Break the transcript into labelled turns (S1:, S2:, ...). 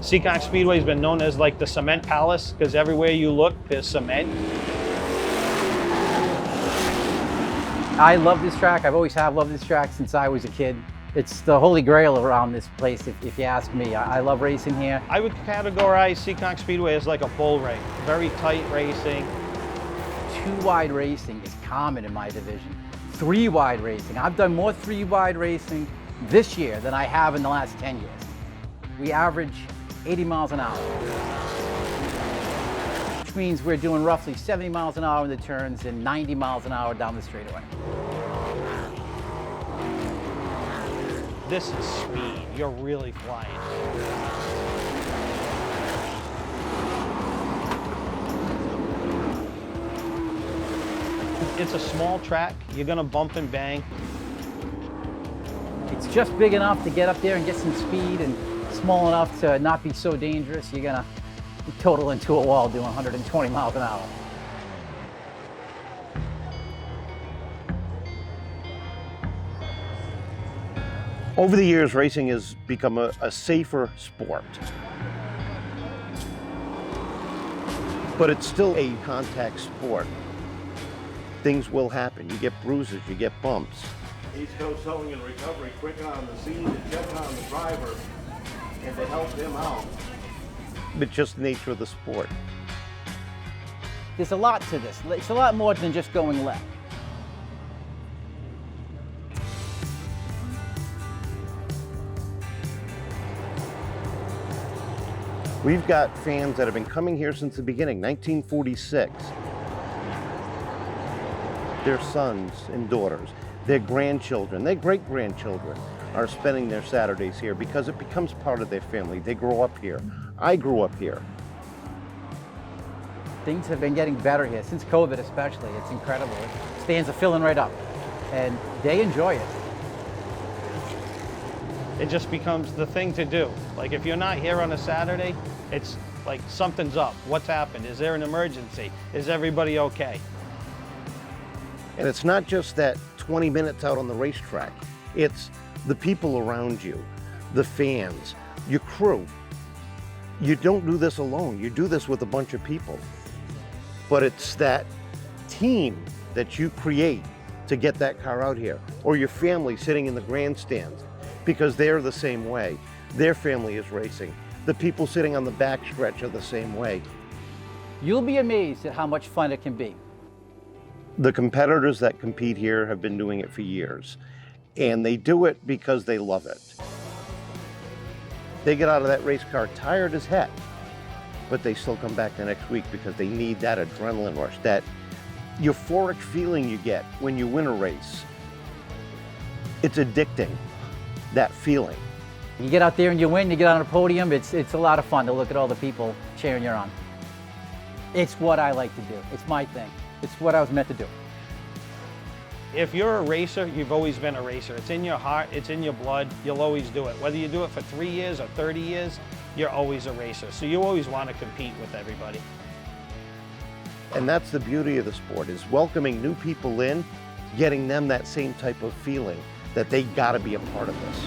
S1: Seekonk Speedway has been known as like the cement palace because everywhere you look, there's cement.
S2: I love this track. I've always have loved this track since I was a kid. It's the holy grail around this place, if you ask me. I love racing here.
S1: I would categorize Seekonk Speedway as like a bull ring. Very tight racing.
S2: 2-wide racing is common in my division. 3-wide racing. I've done more 3-wide racing this year than I have in the last 10 years. We average 80 miles an hour, which means we're doing roughly 70 miles an hour in the turns and 90 miles an hour down the straightaway.
S1: This is speed. You're really flying. It's a small track. You're gonna bump and bang.
S2: It's just big enough to get up there and get some speed, and small enough to not be so dangerous. You're gonna total into a wall doing 120 miles an hour.
S3: Over the years, racing has become a safer sport. But it's still a contact sport. Things will happen. You get bruises, you get bumps.
S4: East Coast Towing and Recovery quick on the scene to check on the driver and to help him out.
S3: But just the nature of the sport.
S2: There's a lot to this. It's a lot more than just going left.
S3: We've got fans that have been coming here since the beginning, 1946. Their sons and daughters, their grandchildren, their great-grandchildren are spending their Saturdays here because it becomes part of their family. They grow up here. I grew up here.
S2: Things have been getting better here, since COVID especially. It's incredible. Stands are filling right up, and they enjoy it.
S1: It just becomes the thing to do. Like if you're not here on a Saturday, it's like something's up. What's happened? Is there an emergency? Is everybody okay?
S3: And it's not just that 20 minutes out on the racetrack. It's the people around you, the fans, your crew. You don't do this alone. You do this with a bunch of people. But it's that team that you create to get that car out here, or your family sitting in the grandstands, because they're the same way. Their family is racing. The people sitting on the backstretch are the same way.
S2: You'll be amazed at how much fun it can be.
S3: The competitors that compete here have been doing it for years, and they do it because they love it. They get out of that race car tired as heck, but they still come back the next week because they need that adrenaline rush, that euphoric feeling you get when you win a race. It's addicting, that feeling.
S2: You get out there and you win, you get on a podium, it's a lot of fun to look at all the people cheering you on. It's what I like to do. It's my thing. It's what I was meant to do.
S1: If you're a racer, you've always been a racer. It's in your heart, it's in your blood, you'll always do it. Whether you do it for 3 years or 30 years, you're always a racer. So you always want to compete with everybody.
S3: And that's the beauty of the sport, is welcoming new people in, getting them that same type of feeling that they gotta be a part of this.